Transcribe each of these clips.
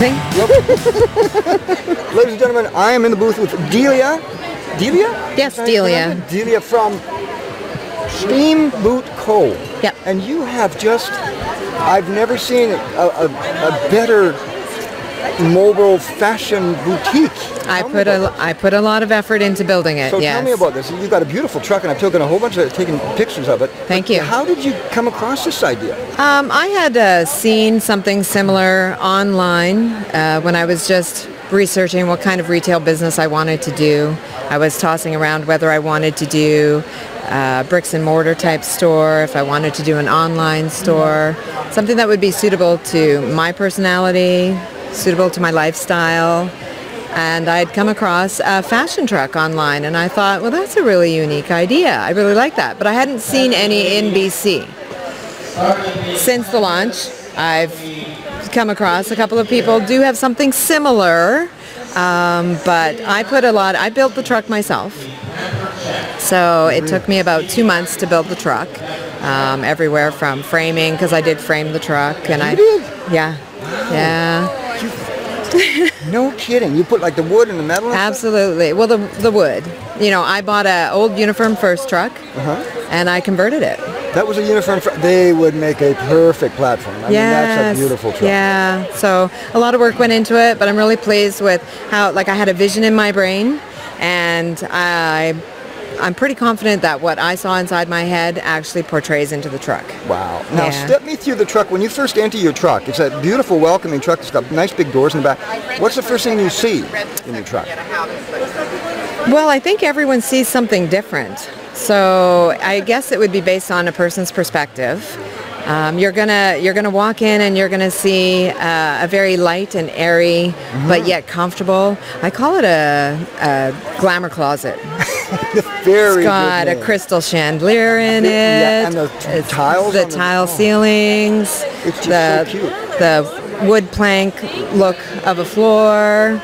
amazing. Yep. Ladies and gentlemen, I am in the booth with Delia. Delia? Yes, Delia. Delia from Steamboot Co. Yep. And you have just, I've never seen a better mobile fashion boutique. I put a lot of effort into building it. So yes. tell me about this. You've got a beautiful truck, and I've taken a whole bunch of taken pictures of it. Thank you. How did you come across this idea? I had seen something similar online when I was just researching what kind of retail business I wanted to do. I was tossing around whether I wanted to do bricks and mortar type store, if I wanted to do an online store, something that would be suitable to my personality, suitable to my lifestyle. And I'd come across a fashion truck online, and I thought, well, that's a really unique idea. I really like that. But I hadn't seen any in BC. Since the launch, I've come across a couple of people do have something similar, but I built the truck myself. So it took me about 2 months to build the truck, everywhere from framing, because I did frame the truck. And You did? Yeah. Wow. Yeah. No kidding. You put like the wood and the metal and Absolutely. Well, the wood. You know, I bought an old Uniform First truck, and I converted it. That was a uniform. They would make a perfect platform. I mean, that's a beautiful truck. Yeah. So a lot of work went into it, but I'm really pleased with how, like, I had a vision in my brain, and I'm pretty confident that what I saw inside my head actually portrays into the truck. Wow. Now, step me through the truck. When you first enter your truck, it's a beautiful, welcoming truck. It's got nice big doors in the back. What's the first thing you see in your truck? Well, I think everyone sees something different. So I guess it would be based on a person's perspective. You're gonna walk in and you're gonna see a very light and airy, but yet comfortable. I call it a glamour closet. Very It's got good a crystal chandelier in it. Yeah, and the tiles. The tile ceilings. It's just so cute. The wood plank look of a floor.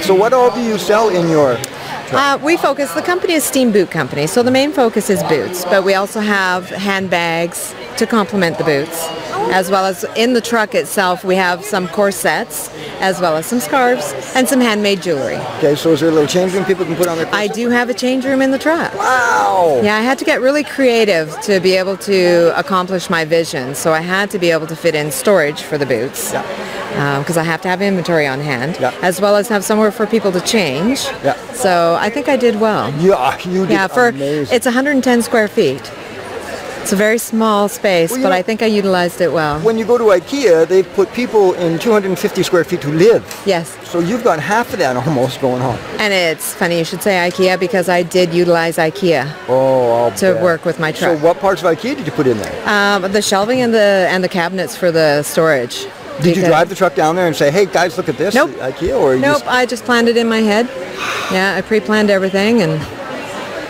So what all do you sell in your truck? The company is Steamboot Company, so the main focus is boots, but we also have handbags to complement the boots, as well as in the truck itself we have some corsets, as well as some scarves and some handmade jewelry. Okay, so is there a little change room people can put on their I corsets? do have a change room in the truck. Wow! Yeah, I had to get really creative to be able to accomplish my vision, so I had to be able to fit in storage for the boots. Because I have to have inventory on hand, as well as have somewhere for people to change. So I think I did well. Yeah, you did amazing. It's 110 square feet. It's a very small space, but I think I utilized it well. When you go to IKEA, they've put people in 250 square feet to live. Yes. So you've got half of that almost going on. And it's funny you should say IKEA, because I did utilize IKEA to work with my truck. So what parts of IKEA did you put in there? The shelving and the cabinets for the storage. Did you drive the truck down there and say, hey guys, look at this, Nope. IKEA? Or Nope, I just planned it in my head. Yeah, I pre-planned everything and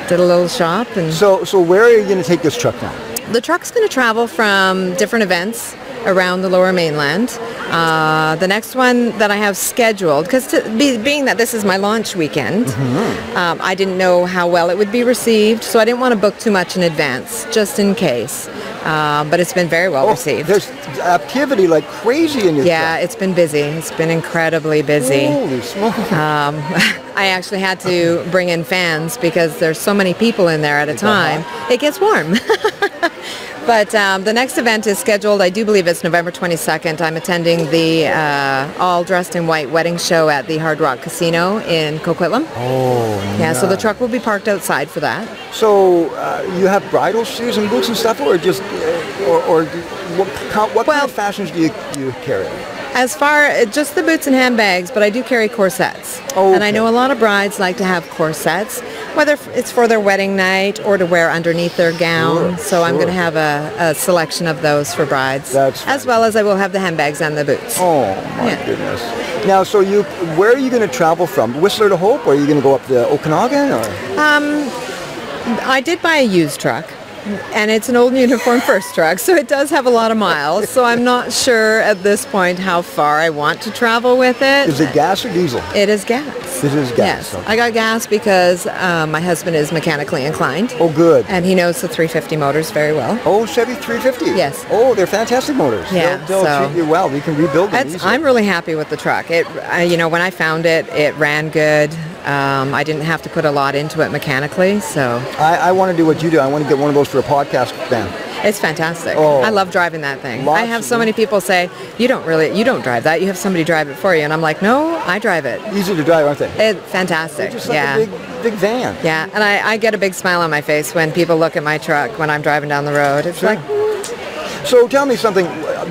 did a little shop. And So where are you going to take this truck now? The truck's going to travel from different events around the Lower Mainland. The next one that I have scheduled, because being that this is my launch weekend, I didn't know how well it would be received, so I didn't want to book too much in advance, just in case. But it's been very well received. There's activity like crazy in your truck. It's been busy. It's been incredibly busy. Holy smokes. I actually had to bring in fans because there's so many people in there at a time. It gets warm. But the next event is scheduled, I do believe it's November 22nd. I'm attending the all dressed in white wedding show at the Hard Rock Casino in Coquitlam. Yeah, so the truck will be parked outside for that. So you have bridal shoes and boots and stuff, or just, or what kind of fashions do you carry? As far just the boots and handbags, but I do carry corsets. And I know a lot of brides like to have corsets, whether it's for their wedding night or to wear underneath their gown. I'm going to have a selection of those for brides, as well as I will have the handbags and the boots. Oh my goodness! Now, so where are you going to travel from? Whistler to Hope, or are you going to go up the Okanagan? Or? I did buy a used truck. And it's an old Uniform First truck, so it does have a lot of miles. So I'm not sure at this point how far I want to travel with it. Is it gas or diesel? It is gas. It is gas. Yes. Okay. I got gas because my husband is mechanically inclined. Oh, good. And he knows the 350 motors very well. Oh, Chevy 350. Yes. Oh, they're fantastic motors. Yeah, They'll so treat you well. You can rebuild them easily. I'm really happy with the truck. When I found it, it ran good. I didn't have to put a lot into it mechanically, so I want to do what you do. I want to get one of those for a podcast van. it's fantastic. Oh. I love driving that thing. Lots I have of so them. many people say, you don't drive that. You have somebody drive it for you. And I'm like, no, I drive it. Easy to drive, aren't they? It's fantastic. They're just like yeah. a big van. Yeah, and I get a big smile on my face when people look at my truck when I'm driving down the road. It's like, So tell me something.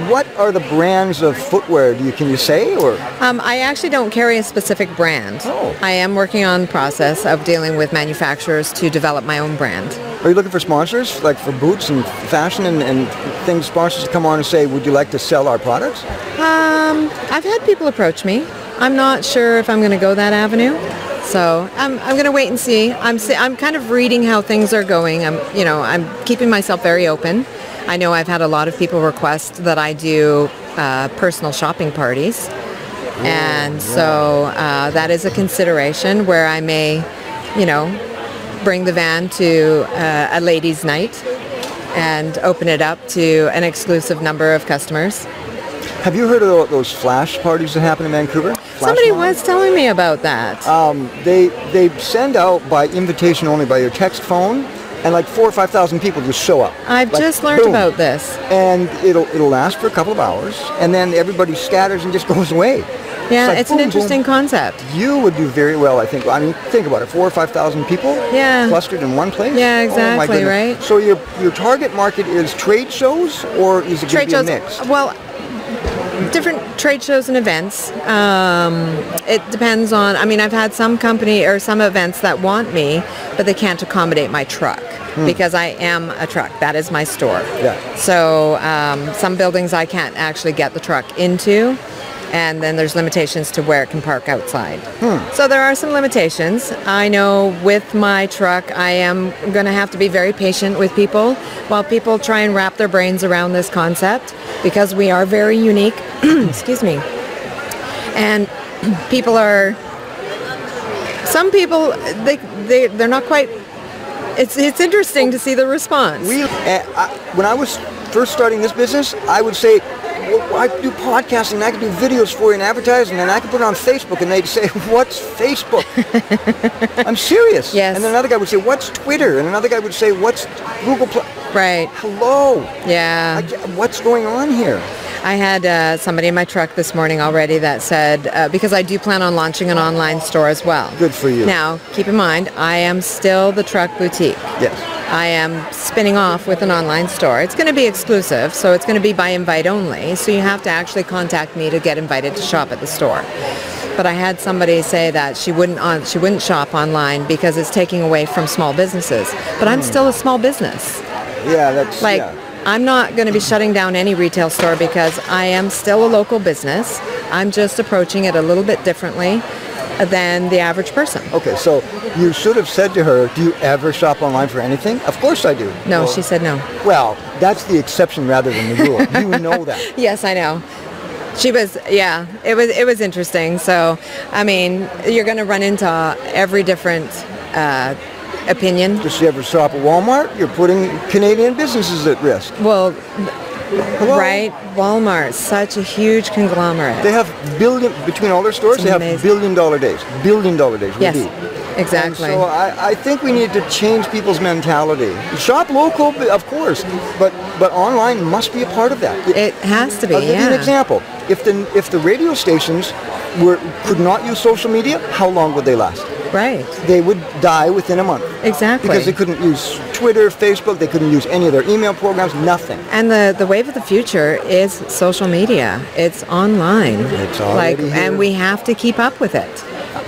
What are the brands of footwear? Can you say, or? I actually don't carry a specific brand. Oh. I am working on the process of dealing with manufacturers to develop my own brand. Are you looking for sponsors, like for boots and fashion and things, sponsors to come on and say, would you like to sell our products? I've had people approach me. I'm not sure if I'm going to go that avenue. So I'm going to wait and see. I'm kind of reading how things are going. I'm keeping myself very open. I know I've had a lot of people request that I do personal shopping parties. And so that is a consideration where I may, bring the van to a ladies' night and open it up to an exclusive number of customers. Have you heard of those flash parties that happen in Vancouver? Somebody was telling me about that. They send out by invitation only, by your text phone, and like 4,000 or 5,000 people just show up. I've Like, just learned boom. about this. And it'll last for a couple of hours, and then everybody scatters and just goes away. Yeah, like it's an boom, interesting boom. concept. You would do very well, I think. I mean, think about it: 4,000 or 5,000 people Yeah. clustered in one place. Yeah, Oh, my exactly, goodness. right? So your target market is trade shows, or is it going to Trade be a shows, mix? well, different trade shows and events. It depends on, I've had some company or some events that want me, but they can't accommodate my truck because I am a truck. That is my store. Yeah. So some buildings I can't actually get the truck into, and then there's limitations to where it can park outside. So there are some limitations. I know with my truck, I am going to have to be very patient with people while people try and wrap their brains around this concept, because we are very unique. Excuse me. And some people, they're not quite, it's interesting to see the response. When I was first starting this business, I would say, well, I could do podcasting, and I could do videos for you and advertising, and I could put it on Facebook, and they'd say, what's Facebook? I'm serious. Yes. And then another guy would say, what's Twitter? And another guy would say, what's Google+? Right. Hello. Yeah. What's going on here? I had somebody in my truck this morning already that said, because I do plan on launching an online store as well. Good for you. Now, keep in mind, I am still the truck boutique. Yes. I am spinning off with an online store. It's going to be exclusive, so it's going to be by invite only. So you have to actually contact me to get invited to shop at the store. But I had somebody say that she wouldn't shop online because it's taking away from small businesses. But I'm still a small business. Yeah, that's I'm not going to be shutting down any retail store because I am still a local business. I'm just approaching it a little bit differently than the average person. Okay, so you should have said to her, do you ever shop online for anything? Of course I do. No, Well, she said no. Well, that's the exception rather than the rule. You know that. Yes, I know. She was, yeah, it was interesting. So, you're going to run into every different opinion. Does she ever shop at Walmart? You're putting Canadian businesses at risk. Well, Hello? right, Walmart, such a huge conglomerate. They have between all their stores, It's they have amazing. billion-dollar days. Billion-dollar days, Yes, indeed. exactly. And so I think we need to change people's mentality. Shop local, of course, but online must be a part of that. It has to be, I'll give you an yeah. example. If the radio stations could not use social media, how long would they last? Right, They would die within a month. exactly. Because they couldn't use Twitter, Facebook, they couldn't use any of their email programs, nothing. And the wave of the future is social media. It's online. It's already here. And we have to keep up with it.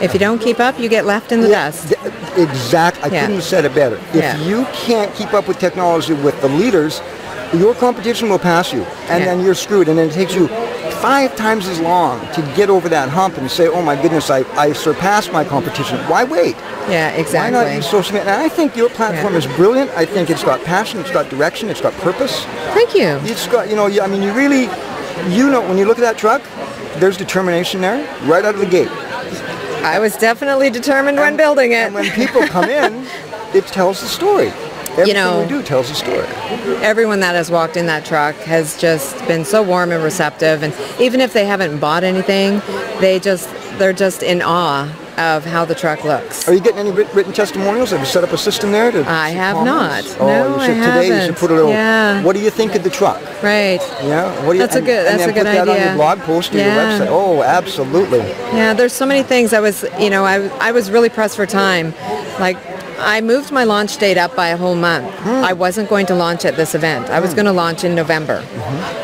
If you don't keep up, you get left in the dust. Exactly. I Yeah. couldn't have said it better. If Yeah. you can't keep up with technology with the leaders, your competition will pass you, and Yeah. then you're screwed. And then it takes you 5 times as long to get over that hump and say, oh my goodness, I surpassed my competition. Why wait? Yeah, exactly. Why not use social media? And I think your platform is brilliant. I think it's got passion, it's got direction, it's got purpose. Thank you. It's got, you really, when you look at that truck, there's determination there right out of the gate. I was definitely determined when building it. And when people come in, it tells the story. Everything we do tells a story. Everyone that has walked in that truck has just been so warm and receptive, and even if they haven't bought anything, they're just in awe of how the truck looks. Are you getting any written testimonials? Have you set up a system there? I have not. Oh, No, I haven't. Today you should put a little, yeah. What do you think of the truck? Right. Yeah. That's a good idea. And then put that on your blog post or your website. Oh, absolutely. Yeah, there's so many things. I was really pressed for time. Like, I moved my launch date up by a whole month. I wasn't going to launch at this event. I was going to launch in November.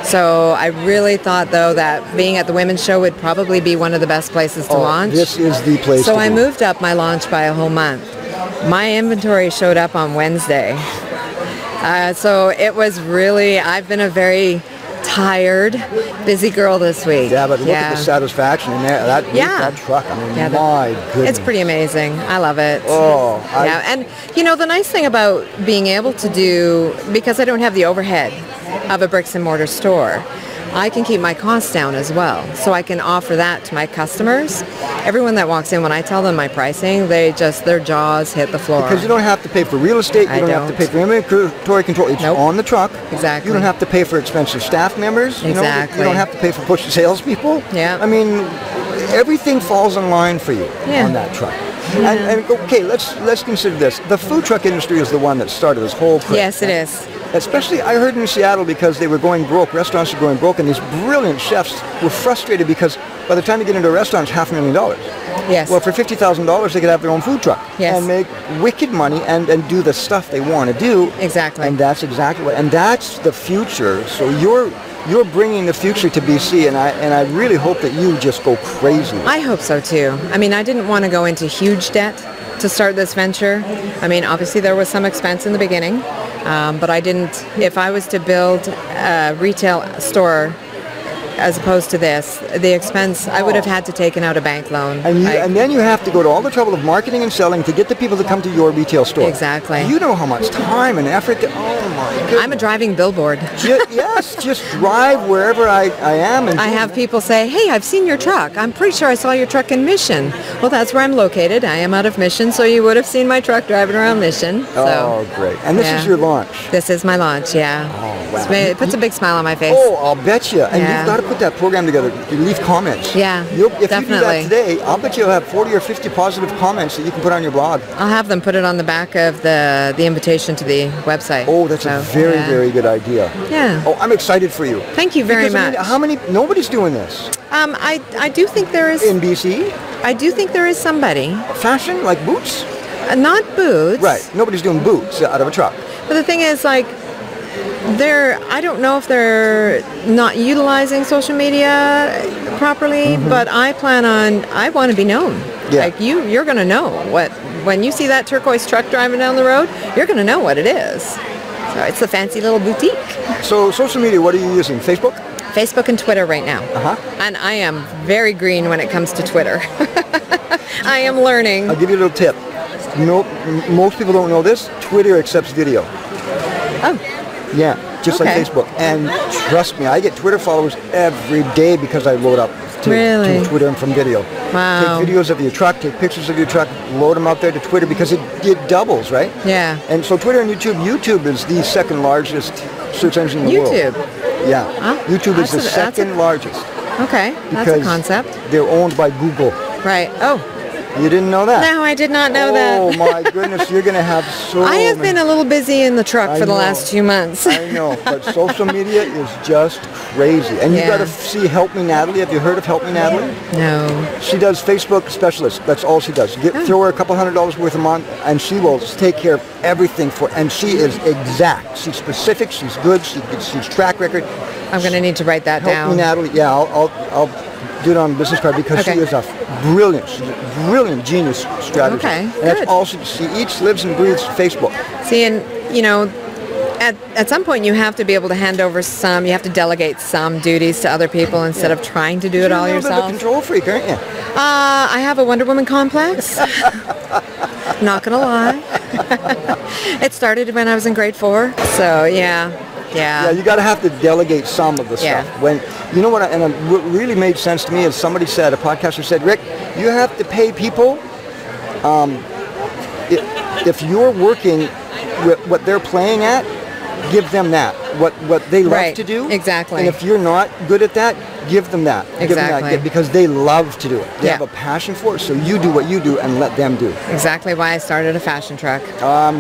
So I really thought, though, that being at the Women's Show would probably be one of the best places to launch. This is the place So to I be. moved up my launch by a whole month. My inventory showed up on Wednesday. So it was really, I've been a very tired, busy girl this week. Yeah, but look at the satisfaction in there. That truck. I mean, my goodness. It's pretty amazing. I love it. Oh, and the nice thing about being able to do, because I don't have the overhead of a bricks and mortar store, I can keep my costs down as well. So I can offer that to my customers. Everyone that walks in, when I tell them my pricing, their jaws hit the floor. Because you don't have to pay for real estate, you don't have to pay for inventory control. It's on the truck. Exactly. You don't have to pay for expensive staff members. Exactly. You don't have to pay for push salespeople. Yeah. I mean, everything falls in line for you on that truck. Yeah. And okay, let's consider this. The food truck industry is the one that started this whole craze. Yes, it is. Especially, I heard in Seattle, because they were going broke. Restaurants were going broke, and these brilliant chefs were frustrated because by the time you get into a restaurant, it's $500,000. Yes. Well, for $50,000, they could have their own food truck and make wicked money and do the stuff they want to do. Exactly. And that's exactly what. And that's the future. So you're bringing the future to BC, and I really hope that you just go crazy. I hope so too. I mean, I didn't want to go into huge debt to start this venture. I mean, obviously there was some expense in the beginning, but I didn't. If I was to build a retail store as opposed to this, the expense, I would have had to taken out a bank loan. And then you have to go to all the trouble of marketing and selling to get the people to come to your retail store. Exactly. You know how much time and effort, oh my goodness. I'm a driving billboard. Just drive wherever I am. And I have people say, hey, I've seen your truck. I'm pretty sure I saw your truck in Mission. Well, that's where I'm located. I am out of Mission, so you would have seen my truck driving around Mission. Oh, great. And this is your launch. This is my launch, yeah. Oh, wow. It puts a big smile on my face. Oh, I'll bet you. And you've got to put that program together. You leave comments. Yeah, if you do definitely. that today, I'll bet you'll have 40 or 50 positive comments that you can put on your blog. I'll have them put it on the back of the invitation to the website. Oh, that's a very, very good idea. Yeah. Oh, I'm excited for you. Thank you very much. I mean, nobody's doing this. I do think there is. In BC? I do think there is somebody. Fashion, like boots? Not boots. Right. Nobody's doing boots out of a truck. But the thing is, like, I don't know if they're not utilizing social media properly, but I want to be known. Yeah. Like you're going to know when you see that turquoise truck driving down the road, you're going to know what it is. So it's the fancy little boutique. So social media, what are you using? Facebook? Facebook and Twitter right now. And I am very green when it comes to Twitter. I am learning. I'll give you a little tip. Most people don't know this. Twitter accepts video. Oh. Yeah, just like Facebook. And trust me, I get Twitter followers every day because I load up to Twitter and from video. Wow. Take videos of your truck, take pictures of your truck, load them out there to Twitter because it doubles, right? Yeah. And so Twitter and YouTube. YouTube is the second largest search engine in the world. YouTube? Yeah. YouTube is the second largest. Okay, that's a concept. They're owned by Google. Right. Oh. You didn't know that? No, I did not know that. Oh my goodness, you're going to have so I have been a little busy in the truck for the last 2 months. I know, but social media is just crazy. And you got to see Help Me Natalie. Have you heard of Help Me Natalie? No. She does Facebook specialist. That's all she does. Throw her a couple $100 worth a month, and she will take care of everything and she is exact. She's specific. She's good. She's track record. I'm going to need to write that down. Help Me Natalie. Yeah, I'll do it on a business card because she is she's a brilliant genius strategist. Okay, and that's all she eats, lives, and breathes Facebook. See, and at some point you have to be able to hand over some, you have to delegate some duties to other people instead of trying to do it all You're a little bit of a yourself. control freak, aren't you? I have a Wonder Woman complex. Not gonna lie. It started when I was in grade 4. So yeah. Yeah, you got to have to delegate some of the Yeah. stuff. When you know what really made sense to me is somebody said, a podcaster said, Rick, you have to pay people if you're working with what they're playing at, give them that. What they love to do. Exactly. And if you're not good at that, give them that. Give them Exactly. that, because they love to do it. They Yeah. have a passion for it. So you do what you do and let them do. Exactly why I started a fashion truck.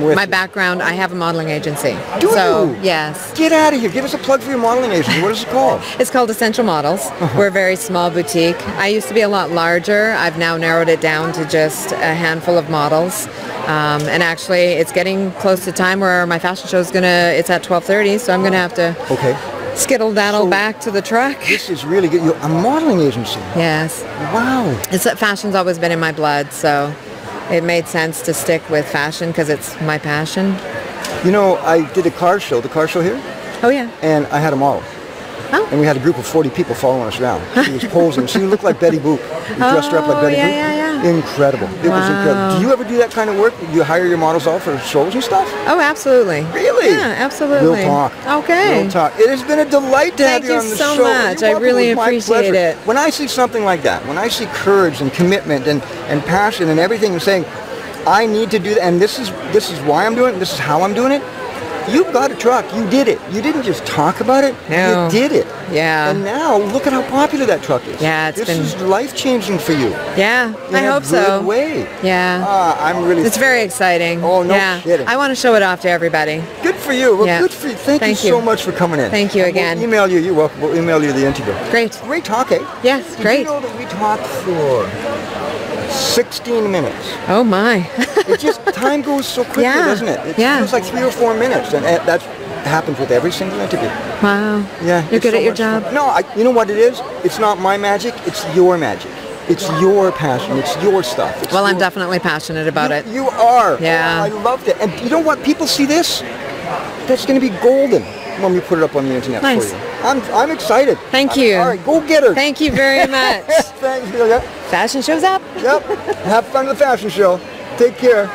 With My you. background, I have a modeling agency. Do so, you? yes. Get out of here. Give us a plug for your modeling agency. What is it called? It's called Essential Models. We're a very small boutique. I used to be a lot larger. I've now narrowed it down to just a handful of models. And actually, it's getting close to time where my fashion show is it's at 12:30, so I'm going to have to Okay. skittle-daddle So- back to the truck. This is really good. A modeling agency. Yes. Wow. It's that fashion's always been in my blood, so it made sense to stick with fashion because it's my passion. You know, I did the car show here, Oh, yeah. and I had a model. Oh. And we had a group of 40 people following us around. She was posing. She looked like Betty Boop. We dressed her up like Betty Boop. yeah. Incredible. It was incredible. Do you ever do that kind of work? Do you hire your models out for shows and stuff? Oh, absolutely. Really? Yeah, absolutely. We'll talk. Okay. We'll talk. It has been a delight to Thank have you you on the so show. much. You're I welcome. really It was my appreciate pleasure. it. When I see something like that, when I see courage and commitment and passion and everything, and saying, I need to do that, and this is why I'm doing it, this is how I'm doing it. You got a truck. You did it. You didn't just talk about it. No. You did it. Yeah. And now look at how popular that truck is. Yeah, this is life-changing for you. Yeah, In I a hope good so. way. Yeah. I'm really. It's very exciting. Oh, no yeah. kidding. I want to show it off to everybody. Good for you. Well, Yeah. good for you. Thank you Thank so you. much for coming in. Thank you And again. We'll email you. You're welcome. We'll email you the interview. Great. Great talk, eh? Yes, Did great. you know that we talked for 16 minutes? Oh, my. It just, time goes so quickly, Yeah. doesn't it? It Yeah. feels like 3 or 4 minutes, and that happens with every single interview. Wow. Yeah. You're it's good so at your much job. fun. No, you know what it is? It's not my magic. It's your magic. It's your passion. It's your stuff. It's Well, I'm your- definitely passionate about it. You are. Yeah. Oh, I loved it. And you know what? People see this. That's going to be golden when we put it up on the internet Nice. for you. I'm excited. Thank you. All right, go get her. Thank you very much. Thanks, Julia. Fashion show's up. Yep. Have fun at the fashion show. Take care.